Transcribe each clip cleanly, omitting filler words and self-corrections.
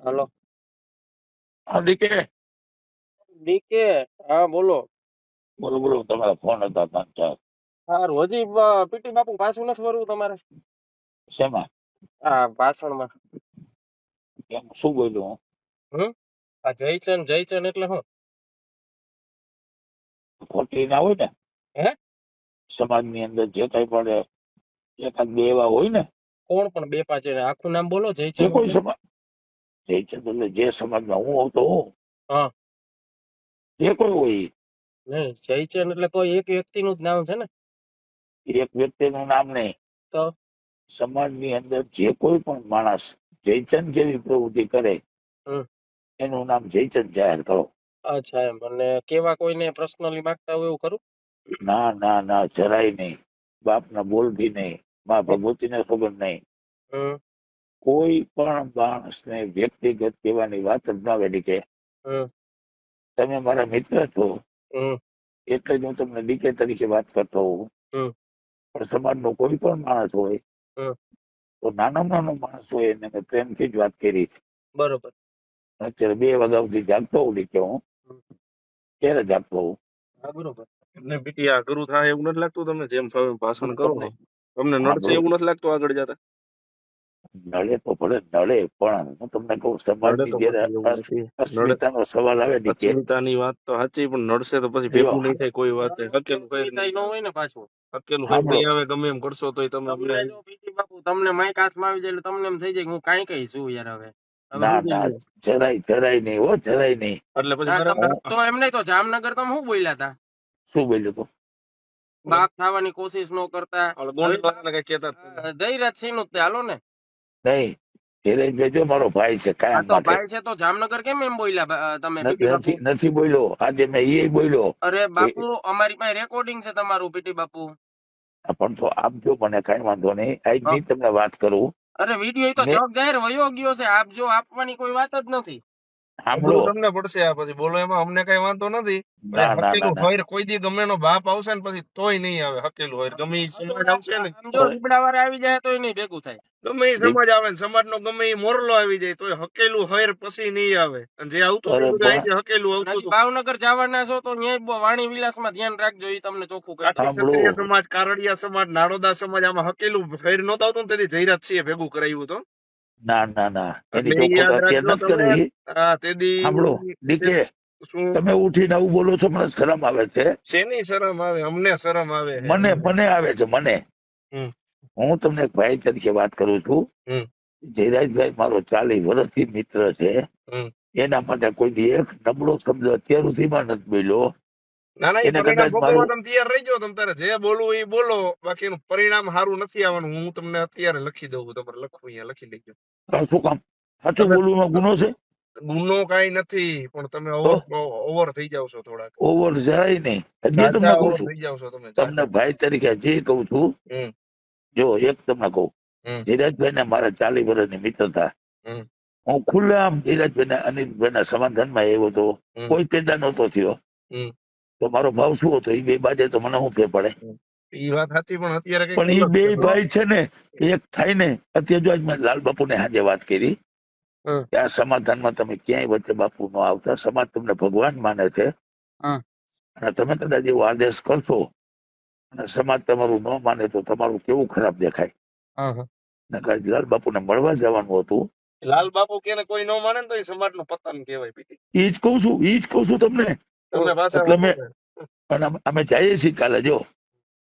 હાલો. હા decay, decay. હા બોલો. બોલો બોલો. તમારા ફોન હતા ત્રણ ચાર. સારું, હજી પીટી બાપુ પાછું નથી વરવું તમારે? શેમાં? આ ભાષણમાં. એમ શું બોલ્યું હું? હમ આ જયચંદ એટલે શું? ખોટી ના હોય ને. હે? સમાજની અંદર જે કઈ પણ એકાદ બે એવા હોય ને, કોણ પણ બે પાંચ એને આખું નામ બોલો જે જયચંદ કોઈ એટલે? સમાજ, જે છે એટલે જે સમાજમાં હું હોઉં તો હું, હા. જે કોઈ હોય ઈ. નહીં, જયચંદ એટલે કોઈ એક વ્યક્તિનું જ નામ છે ને? એક વ્યક્તિનું નામ નહીં. તો સમાજની અંદર જે કોઈ પણ માણસ જયચંદ જેવી પ્રવૃત્તિ કરે હમ એનું નામ જયચંદ જાહેર કરો. અચ્છા, એમ. અને કેવા કોઈને પર્સનલી માંગતા હોય એવું કરું? ના ના ના, જરાય નહીં. બાપના બોલ ભી નહીં, મા ભગવતીને ખબર નહીં. હમ કોઈ પણ માણસને વ્યક્તિગત કહેવાની વાત જ ના આવે ડીકે. હમ તમે મારા મિત્ર છો હમ એટલે જ હું તમને ડીકે તરીકે વાત કરતો હોઉં. હમ પણ સમાજનો કોઈ પણ માણસ હોય હમ તો નાનો માણસ હોય એને મેં પ્રેમથી જ વાત કરી છે. બરોબર. અત્યારે 2 વાગ્યા સુધી જાગતો હોઉં ડીકે હું. હમ. ક્યારે જાગતો હોઉં? હા, બરોબર. એમને પીટી આ ગુરુ થાય એવું નથી લાગતું તમને? જેમ ફાવે એમ ભાષણ હું કરો તમને ને તમને નડશે સાંભળો, એવું નથી લાગતું આગળ જતા? નડે તો ભલે નડે, પણ હું તમને કહું નડે સમાજની તો જયારે પછી એવું નથી. નડે અસ્મિતાનો સવાલ આવે ડીકે, અસ્મિતાની વાત તો સાચી, પણ નડશે તો પછી જો ભેગું નહીં થાય કોઈ વાત. હકેલું કઈ ન હોય ને પાછું. હકેલું કઈ સાંભળો, નહીં આવે, ગમે એમ કરશો તોય તમે અમને પીટી બાપુ તમને માઈક હાથમાં આવી જાય એટલે તમને એમ થઈ જાય કે હું કાંઈ કઈ છું યાર. હવે હવે ના સમજી ના, લ્યો. જરાય નહીં હો, જરાય નહીં. એટલે પછી હું તો એમ નહીં તો જામનગર તમે શું બોલ્યા હતા? શું બોલ્યો તો? બાપ થવાની કોશિશ ન કરતા. જયરાજ સિંહ નું જ તે હાલો ને. નહીં, ધીરજભાઈ જો મારો ભાઈ છે આ કાયમ તો માટે. ભાઈ છે તો જામનગર કેમ એમ બોલ્યા તમે પીટી બાપુ? નથી બોલ્યો, આજે મેં એ બોલ્યો. અરે બાપુ, અમારી પાસે રેકોર્ડિંગ છે તમારું પીટી બાપુ. પણ તો આપજો મને, કઈ વાંધો નહીં. આજ હા. ની તમને વાત કરું. અરે વિડીયો તો મેં જગ જાહેર વયો ગયો છે. આપજો, આપવાની કોઈ વાત જ નથી. સાંભળો. અઘરું તમને પડશે આ પછી. બોલો એમાં અમને કઈ વાંધો નથી. ના ના ના હકેલું ના, હોય કોઈ દી ગમે એનો બાપ આવશે ને પછી તોય નહીં આવે. હકેલું હોય ગમે ઈ સમાજ આવશે ને, જો પણ લીબડા વાળા આવી જાય તોય નહીં ભેગું થાય. ગમે ઈ દીપ- સમાજ આવે ને સમાજનો ગમે ઈ મોરલો આવી જાય તોય હકેલું હોય પછી નહીં આવે. અને જે આવતું હતું અરે બધું પણ અહીંથી હકેલું આવતું હતું. ભાવનગર જવાના છો તો ન્યાય વાણી વિલાસમાં ધ્યાન રાખજો, ઈ તમને ચોખ્ખું કહી દઉં. સાંભળો. ક્ષત્રિય સમાજ, કારડિયા સમાજ, નાડોદા સમાજ આમાં હકેલું ફેર નહોતું આવતું ને તેથી જયરાજ સિંહે ભેગું કરાવ્યું હતું. ના ના ના, એની એટલે ઈ ચોખવટ યાદ અત્યારે રાખજો નથી તમે. કરવી. હા, તેદી સાંભળો ડીકે, શું તમે ઉઠીને આવું બોલો છો, મને શરમ આવે છે. શેની શરમ આવે? અમને શરમ આવે છે. મને મને આવે છે મને. હમ હું તમને એક ભાઈ તરીકે વાત કરું છું. હમ જયરાજભાઈ મારો 40 વર્ષથી મિત્ર છે. હમ. એના માટે કોઈ દી એક નબળો શબ્દ અત્યાર સુધીમાં નથી બોલ્યો. ના ના, એ એને પરિણામ કદાચ ભોગવવા મારું, તમે તૈયાર રહીજો. તમે તારે જે બોલવું એ બોલો, બાકી એનું પરિણામ સારું નથી આવવાનું. હું તમને અત્યારે લખી દઉં. તમારે લખવું અહીંયા લખી લેજો. શું કામ સાચું તમે બોલવામાં ગુનો છે? ગુનો કઈ નથી, પણ તમે તો ઓવર થઈ જાવ છો થોડાક. ઓવર જરાય નહીં. હજી તમને જાજા કહું ઓવર છું, થઈ જાવ છો તમે, તમને જાજા. ભાઈ તરીકે હજી કહું છું. હમ જો એક તમને કહું, હમ ધીરજભાઈ ને મારા 40 વર્ષની મિત્રતા. હમ હું ખુલ્લેઆમ ધીરજભાઈ ને અનિલભાઈ ના સમાધાનમાં આવ્યો હતો. હમ કોઈ પેદા નહોતો થયો. હમ તો મારો ભાવ શું હતો? એ બે બાજે તો મને શું ફેર પડે? હમ. ઈ વાત સાચી, પણ અત્યારે કઈક પણ એ અલગ બે છે. ભાઈ છે ને, એક થાય ને. અત્યારે જો આજ મેં લાલ બાપુ ને હાજે વાત કરી, હમ ત્યાં સમાધાનમાં તમે ક્યાંય વચ્ચે બાપુ ન આવતા. સમાજ તમને ભગવાન માને છે. હમ અને તમે કદાચ એવો આદેશ કરશો અને સમાજ તમારું ન માને તો તમારું કેવું ખરાબ દેખાય. હમ. ને કાંઈ લાલ બાપુને મળવા જવાનું હતું. લાલ બાપુ કે કોઈ ન માને ને તો એ સમાજ નું પતન કહેવાય. પીટી એ જ કહું છું તમને. તમે પાછા એટલે મેં, અને અમે જઈએ છીએ કાલે. જો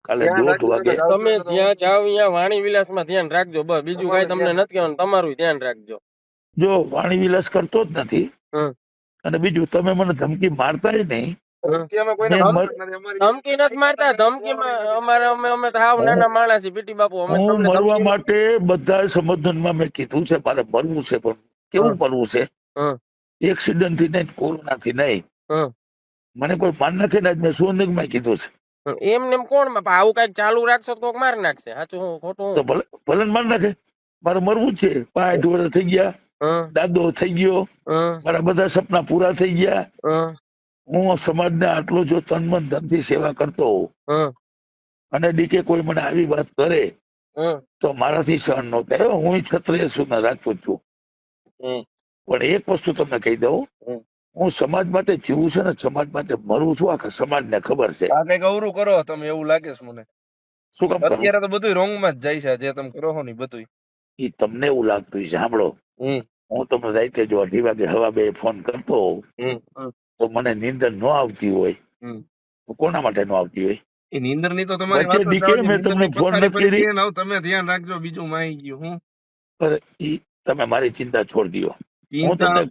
કાલે ધ્યાન 1:30 રાખજો. વાગે. તમે જ્યાં જાવ ત્યાં વાણી વિલાસ માં ધ્યાન રાખજો. બસ બીજું કઈ તમને નથી કહેવાનું. તમારું ધ્યાન રાખજો. જો વાણી વિલાસ કરતો જ નથી. હમ. અને બીજું, તમે મને ધમકી મારતાય નહીં. ધમકી અમે કોઈને મેં મારતા જ નથી. ધમકી નથી મારતા. ધમકીમાં અમે તો હાવ નાના માણસ છીએ પીટી બાપુ. અમે હું તમને મરવા ધમકી માટે બધા સંબોધનમાં મેં કીધું છે મારે મરવું છે. પણ કેવું મરવું છે? એક્સિડન્ટ થી નહીં, કોરોના થી નહીં. મને કોઈ માન નાખે ને, મેં સુવર્ણમાં કીધું છે. એમને કોણ આવું કઈક ચાલુ રાખશો તો કોક મારી નાખશે. સાચું હું ખોટું? તો ભલે ભલે માન નાખે, મારે મરવું જ છે. 65 વર્ષ થઈ ગયા, દાદો થઈ ગયો, મારા બધા સપના પૂરા થઈ ગયા. હું સમાજને આટલો જો તન મન ધનથી સેવા કરતો હોઉં અને ડીકે કોઈ મને આવી વાત કરે તો મારાથી સહન ન થાય. હું ક્ષત્રિય છું ને રાજપૂત છું. પણ એક વસ્તુ તમને કહી દઉં, હું સમાજ માટે જીવું છું ને સમાજ માટે મરું છું, આખા સમાજને ખબર છે. આ કઈક અવરું કરો તમે, એવું લાગે છે મને. શું કામ કરું? અત્યારે તો બધું રોંગ માં જ જાય છે જે તમે કરો છો ને બધું. એ તમને એવું લાગતું છે. સાંભળો, હું તમને રાતે જો 2:30 વાગે હવા 2 ફોન કરતો હોઉં તો મને નીંદર ન આવતી હોય તો કોના માટે ન આવતી હોય? એ નીંદર ની તો તમારી વચ્ચે વાત જ દી કે જવા દો. મેં તમને ફોન નથી કરી. હવે તમે ધ્યાન રાખજો, બીજું માઈ ગયું હું. ઈ તમે મારી ચિંતા છોડી દો. હું ચિંતા તમને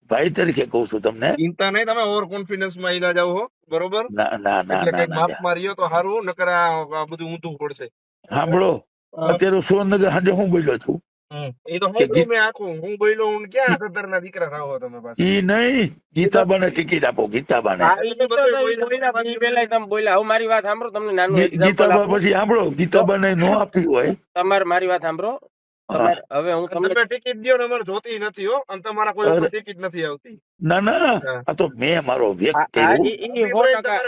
ભાઈ તરીકે કહું છું તમને. ચિંતા નહીં, તમે ઓવર કોન્ફિડન્સ માં ઈલા જાવ હો, બરોબર? ના ના ના એટલે ના કઈક ના માફ માર્યો તો સારું, નકર આ બધું ઊંધું પડશે. સાંભળો, અત્યારે સુરેન્દ્રનગર સાંજે હું બોલ્યો છું એ તો સાંભળ્યું મેં આખું. હું બોલ્યો, હું ક્યાં સત્તર ના દીકરા થાવો તમે પાછા? ઈ નહીં, ગીતાબાને ટિકિટ આપો. ગીતાબાને મારી વાત સાંભળો, તમને નાનું example ગીતાબા આપું. પછી સાંભળો, ગીતાબાને નો આપી હોય તમારે મારી વાત સાંભળો. હવે હું તમને તમે ટિકિટ દો ને અમારે જોતી નથી હો, અને તમારા કોઈ ઉપર ટિકિટ નથી આવતી. ના ના, આ તો મેં મારો વ્યક્ત કર્યું.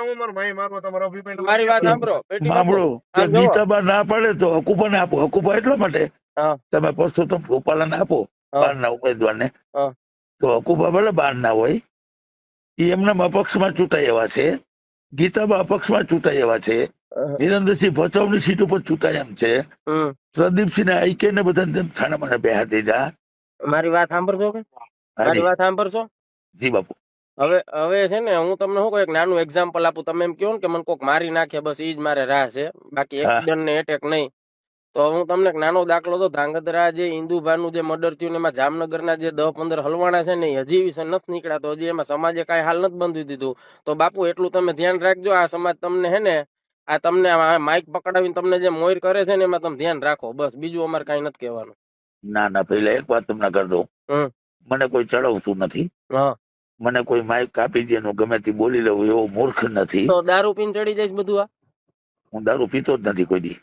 હું મારો ભાઈ મારો તમારો અભિપ્રાય મારી વાત સાંભળો. સાંભળો, ગીતાબા ના પાડે તો હકુબાને આપો. હકુબા એટલા માટે તમે પરસોત્તમ રૂપાલાને આપો, બહારના ઉમેદવારને. તો હકુબા ભલે બહારના હોય, એ એમના અપક્ષમાં ચૂંટાઈ એવા છે. ગીતાબા અપક્ષમાં ચૂંટાઈ એવા છે. વિરેન્દ્રસિંહ ભચાઉની સીટ ઉપર ચૂંટાય એમ છે. પ્રદીપસિંહ આઈકે ને બધા થાણામાં બેહાર દીધા. મારી વાત સાંભળજો કે મારી વાત સાંભળશો? જી બાપુ. હવે છે ને, હું તમને શું કહું, એક નાનું એક્ઝામ્પલ આપું. તમે એમ કહો ને કે મને કોક મારી નાખે, બસ ઈ જ મારે રાહ છે, બાકી એક્સિડન્ટ ને એટેક નહીં. તો હું તમને એક નાનો દાખલો દઉં. ધાંગધ્રા જે ઇન્દુભાનું જે મર્ડર થયું ને એમાં જામનગરના જે 10-15 હલવાણા છે ને, હજી વિશે નથી નીકળ્યા. તો હજી એમાં સમાજે કાંઈ હાલ નથી બંધી દીધું. તો બાપુ એટલું તમે ધ્યાન રાખજો. આ સમાજ તમને હે ને, આ તમને માઇક પકડાવીને તમને જે મોર કરે છે ને, એમાં તમે ધ્યાન રાખો. બસ, બીજું અમારે કાંઈ નથી કહેવાનું. ના ના, પેલા એક વાત તમને કરી દઉં. મને કોઈ ચડાવતું નથી. મને કોઈ માઇક કાપી દે ગમે તે બોલી લઉં એવો મૂર્ખ નથી. તો દારૂ પીને ચડી જાય બધું આ? હું દારૂ પીતો જ નથી કોઈ દી.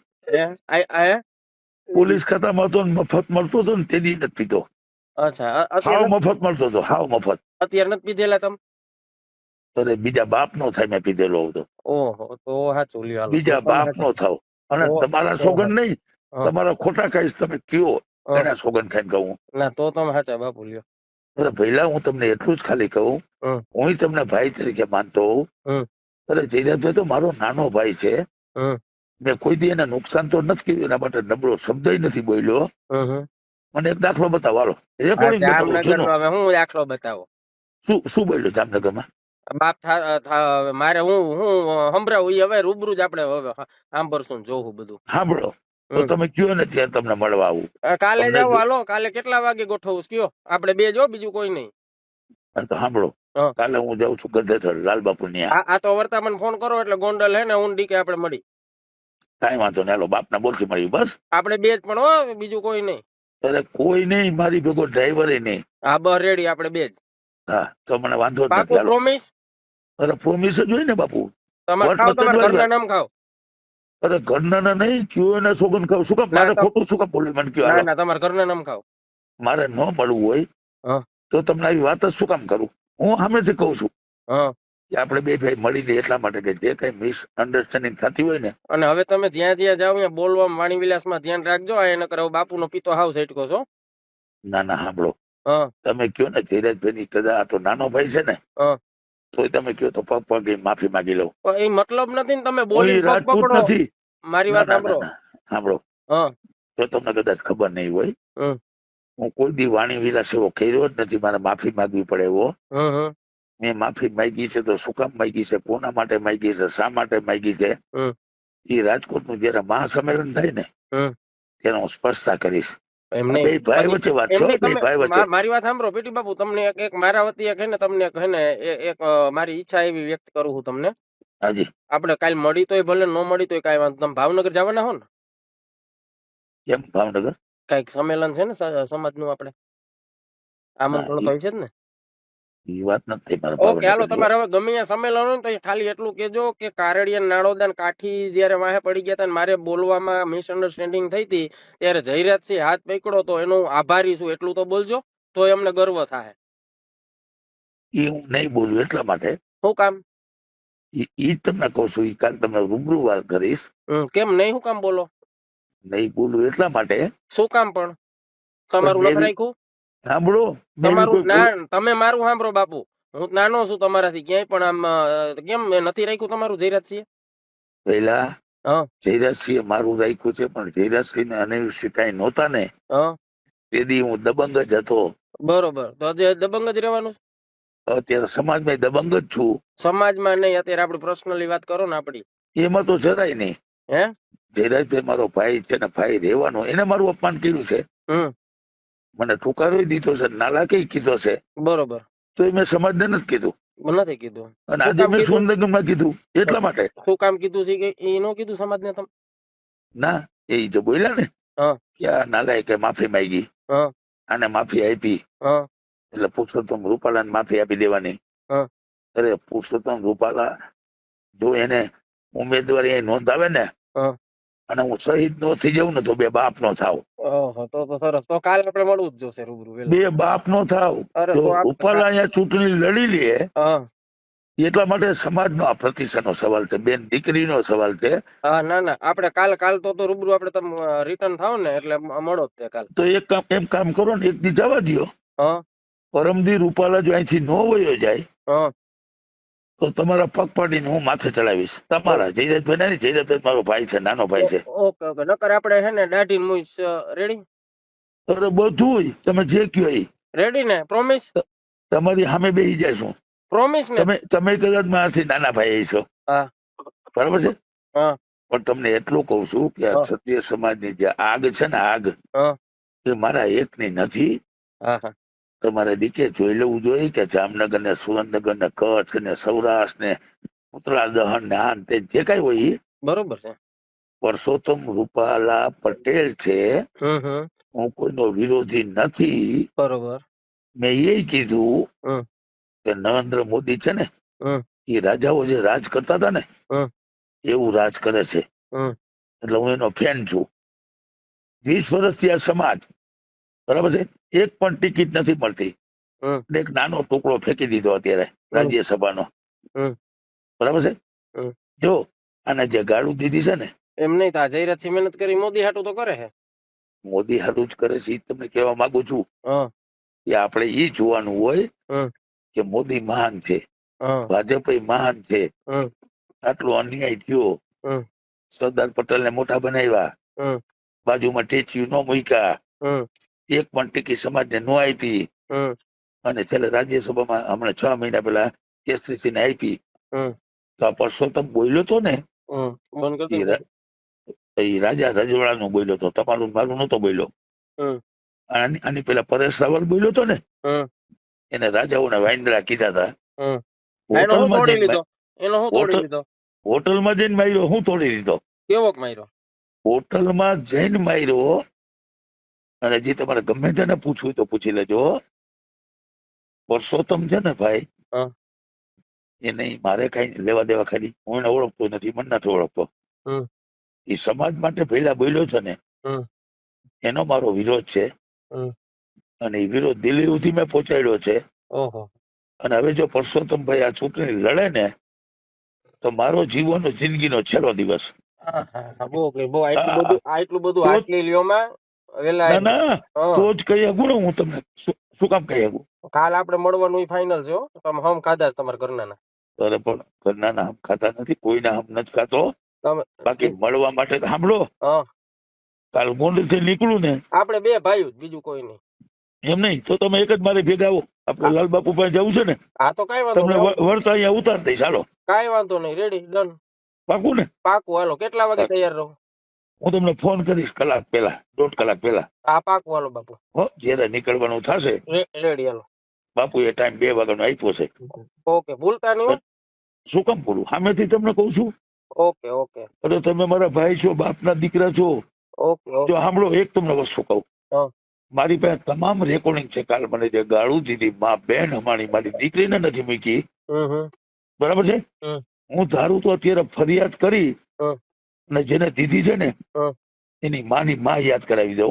પોલીસ ખાતામાં હતો મફત મળતો હતો ને, તે દી નથી પીતો. અચ્છા, હાવ મફત મળતો હતો, હાવ મફત. અત્યારે નથી પીધેલા તમે? અરે બીજા બાપ નો થાય મેં પીધેલો હતો. ઓહો, તો સાચું લ્યો. બીજા બાપ નો થાવ. અને તમારા સોગન નહીં, તમારા ખોટા કહીશ તમે કયો એના સોગન ખાઈને કહું. ના, તો તમે સાચા બાપુ લ્યો. અરે પહેલા હું તમને એટલું જ ખાલી કહું, હું તમને ભાઈ તરીકે માનતો હોઉં. અરે જયરાજભાઈ તો મારો નાનો ભાઈ છે. મેં કોઈ દી એને નુકસાન તો નથી કર્યું, એના માટે નબળો શબ્દ નથી બોલ્યો. મને એક દાખલો બતાવો, હાલો. હું દાખલો બતાવો. શું બોલ્યો જામનગરમાં? બાપ મારે હું સંભળાવું, હવે રૂબરૂ જ આપણે હવે સાંભળશું, જોવું બધું. સાંભળો તો તમે કયો ને ત્યારે તમને મળવા આવું. કાલે જાવ, હાલો. કાલે કેટલા વાગે ગોઠવું કયો? આપણે બે જો, બીજું કોઈ નહીં. તો સાંભળો, કાલે હું જાઉં છું ગધેથળ લાલબાપુ ની. આ તો વર્તા મને ફોન કરો એટલે ગોંડલ હે ને, હું ડીકે આપણે મળી. કાંઈ વાંધો નહીં, હાલો. બાપના બોલથી મળી. બસ આપણે બે જ પણ હો, બીજું કોઈ નહીં. અરે કોઈ નહીં, મારી ભેગો ડ્રાઈવર નહીં. હા બસ રેડી, આપણે બે જ. હા તો મને વાંધો બાપુ પ્રોમિસ? અરે પ્રોમિસ જ હોય ને બાપુ. તમારા ઘરના નામ ખાવ? અરે ઘરના નહીં, કયો એને સોગન ખાવ. શું કામ મારે ખોટું શું કામ બોલ્યું મને કયો? ના, તમારા ઘરના નામ ખાવ. મારે ન મળવું હોય તો તમને આવી વાત જ શું કામ કરું? હું સામેથી કઉ છું કે આપણે બે ભાઈ મળી દે એટલા માટે કે જે કઈ મિસઅન્ડરસ્ટેન્ડિંગ થતી હોય ને. અને હવે તમે જ્યાં જ્યાં જાવ ત્યાં બોલવામાં વાણી વિલાસમાં ધ્યાન રાખજો. આ એને કરે બાપુ નો પિતો હાવ સેટકો છો. ના ના, સાંભળો, તમે કયો ને ધીરજભાઈ ની કદા આ તો નાનો ભાઈ છે ને, તો તમે કયો તો પગ પગ માફી માંગી લઉં. એ મતલબ નથી ને, તમે બોલી રાજપૂત નથી. મારી વાત સાંભળો, જો તમને કદાચ ખબર નહીં હોય, હું કોઈ દી વાણી વિલાસ એવો કર્યો જ નથી. મારે માફી માંગવી પડે એવો. મેં માફી માંગી છે તો શું કામ માંગી છે, કોના માટે માંગી છે, શા માટે માંગી છે, એ રાજકોટ નું જયારે મહાસંમેલન થાય ને ત્યારે હું સ્પષ્ટતા કરીશ. ભાઈ વચ્ચે વાત છે. મારી વાત સાંભળો પેટી બાપુ, તમને એક મારા વતી એક ને તમને એક મારી ઈચ્છા એવી વ્યક્ત કરું છું તમને. હાજી. આપણે કાલ મળી તોય ભલે, ન મળી તોય કઈ વાંધો. તમે ભાવનગર જવાના હો ને? કેમ ભાવનગર? કઈક સંમેલન છે ને સમાજ નું, આપણે આમંત્રણ તો છે જ ને? એ વાત નથી. ઓકે, હાલો. તમારે હવે ગમે ત્યાં સંમેલન હોય ને તો ખાલી એટલું કેજો કે કારડિયા, નાળોદા, કાઠી જયારે વાહે પડી ગયા હતા, મારે બોલવામાં મિસઅન્ડરસ્ટેન્ડિંગ થઈ હતી, ત્યારે જયરાજસિંહ હાથ પકડો તો એનો આભારી છું, એટલું તો બોલજો, તો એમને ગર્વ થાય. એ હું નહીં બોલું એટલા માટે. શું કામ? ઈ તમને કહું છું, ઈ કાલ તમને રૂબરૂ વાત કરીશ. કેમ નહીં? શું કામ બોલો? નહીં બોલું એટલા માટે. શું કામ? પણ તમારું લખ રાખ્યું? સાંભળો મેં તમારું કોઈ જ્ઞાન, તમે મારું સાંભળો બાપુ, હું નાનો છું તમારાથી ક્યાંય, પણ આમ કેમ મેં નથી રાખ્યું તમારું જયરાજસિંહ? પહેલા હા જયરાજસિંહ મારું રાખ્યું છે, પણ જયરાજસિંહ ને અનિરુદ્ધસિંહ કઈ નહોતા ને હા તેથી હું દબંગ જ હતો. બરોબર, તો હજી દબંગ જ રહેવાનું છે? અત્યારે સમાજમાં દબંગ જ છું. સમાજમાં નહીં, અત્યારે આપણે પર્સનલી વાત કરો ને આપડી. એમાં તો જરાય નહીં. હે જયરાજભાઈ મારો ભાઈ છે ને, ભાઈ રહેવાનો. એને મારું અપમાન કર્યું છે, મને ઠુકારો દીધો છે, નાલાયકી કીધો છે, બરોબર, તો એ મેં સમાજને નથી કીધું. નથી કીધું. અને શું આજે કામ મેં કીધું? સુંદરગમમાં કીધું એટલા માટે. શું કામ કીધું છે કે એ નો કીધું સમાજને તમે? ના, એ જો બોલ્યા ને હા કે આ નાલાયકે માફી માંગી, હા આને માફી આપી, હા એટલે પુરુષોત્તમ રૂપાલાને માફી આપી દેવાની. હા અરે પુરુષોત્તમ રૂપાલા જો એને ઉમેદવારી નોંધાવે ને હા અને હું શહીદ નો થઈ જાઉં ને તો બે બાપ નો થાવ. ઓહો, તો સરસ. તો કાલે આપણે મળવું જ જોશે રૂબરૂ વેલા. બે બાપ નો થાવ. અરે જો તો રૂપાલા અહીંયા ચૂંટણી લડી લે હા એટલા માટે સમાજનો આ પ્રતિષ્ઠાનો સવાલ છે, બેન દીકરીનો સવાલ છે. હા, ના ના, આપણે કાલ તો રૂબરૂ આપણે તમે રિટર્ન થાવ ને એટલે મળો જ તે કાલ. તો એક કામ એમ કામ કરો ને, એક દી જવા દ્યો. હા પરમદી રૂપાલા જો અહીંથી નો વયો જાય હા તો તમારા પગ પાડીને હું માથે ચડાવીશ. તમારા જયરાજભાઈ નહીં, જયરાજ મારો ભાઈ છે, નાનો ભાઈ છે. ઓકે ઓકે, નકર આપણે હે ને દાઢી મુઈસ રેડી? અરે બધું તમે જે કયો એ રેડી ને? પ્રોમિસ? તમારી સામે બેસી જઈશું. પ્રોમિસ ને? તમે કદાચ મારાથી નાના ભાઈ છો, હા બરાબર છે, હા પણ તમને એટલું કઉ છું કે આ ક્ષત્રિય સમાજની જે આગ છે ને, આગ હા એ મારા એકની નથી. હા હા તમારે દીકે જોઈ લેવું જોઈએ કે જામનગર ને, સુરેન્દ્રનગર ને, કચ્છ ને, સૌરાષ્ટ્ર ને, ઉત્તરા દહન ને, આ તે જે કઈ હોય એ બરોબર છે. પરસોત્તમ રૂપાલા પટેલ છે. હું કોઈનો વિરોધી નથી. બરોબર. મેં એ કીધું કે નરેન્દ્ર મોદી છે ને, એ રાજાઓ જે રાજ કરતા હતા ને એવું રાજ કરે છે, એટલે હું એનો ફેન છું. 20 વર્ષથી આ સમાજ, બરાબર છે, એક પણ ટિકિટ નથી મળતી. એક નાનો ટુકડો ફેંકી દીધો અત્યારે રાજ્યસભાનો, બરાબર છે. જો આને જે ગાળું દીધી છે ને, એમ નહીં, તા જયરાજસિંહ મહેનત કરી મોદી હાટું તો કરે છે. મોદી હારું જ કરે છે. એ તમને કહેવા માંગુ છું કે આપણે એ જોવાનું હોય કે મોદી મહાન છે, ભાજપ મહાન છે. આટલો અન્યાય થયો, સરદાર પટેલ ને મોટા બનાવ્યા, બાજુમાં ટેચ્યુ ન મૂક્યા, એક પણ ટિકિટ સમાજને ન આપી, અને છેલ્લે રાજ્યસભામાં હમણાં 6 મહિના પહેલા કેસરીસિંહ ને આપી. તો આ પરસોત્તમ બોલ્યો તો ને, એ રાજા રજવાડા નું બોલ્યો તો, તમારું મારું નતો બોલ્યો. આની પેલા પરેશ રાવલ બોલ્યો તો ને, એને રાજાઓને વાંદરા કીધા હતા. હોટલમાં જઈને માર્યો. હું તોડી દીધો? કેવો માર્યો? હોટલમાં જઈને માર્યો. અને જે તમારે ગમે તેને પૂછવું તો પૂછી લેજો. પરસોત્તમ છે ને ભાઈ, એ નહીં, મારે કઈ લેવા દેવા ખાલી. હું એને ઓળખતો નથી, મને નથી ઓળખતો. એ સમાજ માટે પહેલા બોલ્યો છે ને, એનો મારો વિરોધ છે, અને એ વિરોધ દિલ્હી સુધી મેં પહોંચાડ્યો છે. અને હવે જો પરસોત્તમભાઈ આ ચૂંટણી લડે ને તો મારો જીવનનો જિંદગીનો છેલ્લો દિવસ. તો જ કહી શકું ને હું તમને. શું કામ કહી શકું? કાલ આપણે મળવાનું ફાઇનલ છે. તમે હમ ખાધા તમારા ઘરના? અરે પણ ઘરના હમ ખાતા નથી, કોઈના હમ નથી ખાતો. બાકી મળવા માટે સાંભળો, કાલ ગોંડલ થી નીકળું ને, આપણે બે ભાઈ, બીજું કોઈ નહીં. એમ નહીં તો તમે એક જ મારે ભેગા આવો. આપણે લાલબાપુ પાસે જવું છે ને, હા તો કઈ વાંધો તમને વળતા અહીંયા ઉતાર દઈશ. હાલો, કઈ વાંધો નહીં, રેડી, ડન, પાકું ને? પાકું. હાલો, કેટલા વાગે તૈયાર રહો? હું તમને ફોન કરીશ કલાક પહેલા, 1.5 કલાક પહેલા. હા પાકું. હાલો બાપુ, જયારે નીકળવાનું થશે રેડી. હાલો બાપુ, એ ટાઈમ 2 વાગ્યાનો આપ્યો છે. ઓકે, ભૂલતા નહીં. શું કામ બોલું? સામેથી તમને કઉ છું. Okay okay. અરે તમે મારા ભાઈ છો, બાપના દીકરા છો. ઓકે. જો સાંભળો, એક તમને વસ્તુ કહું, મારી પાસે તમામ રેકોર્ડિંગ છે. કાલ મને જે ગાળું દીધી મા બેન અમારી, મારી દીકરીને નથી મૂકી, બરાબર છે. હું ધારું તો અત્યારે ફરિયાદ કરી અને જેને દીધી છે ને એની માની માં યાદ કરાવી દઉં.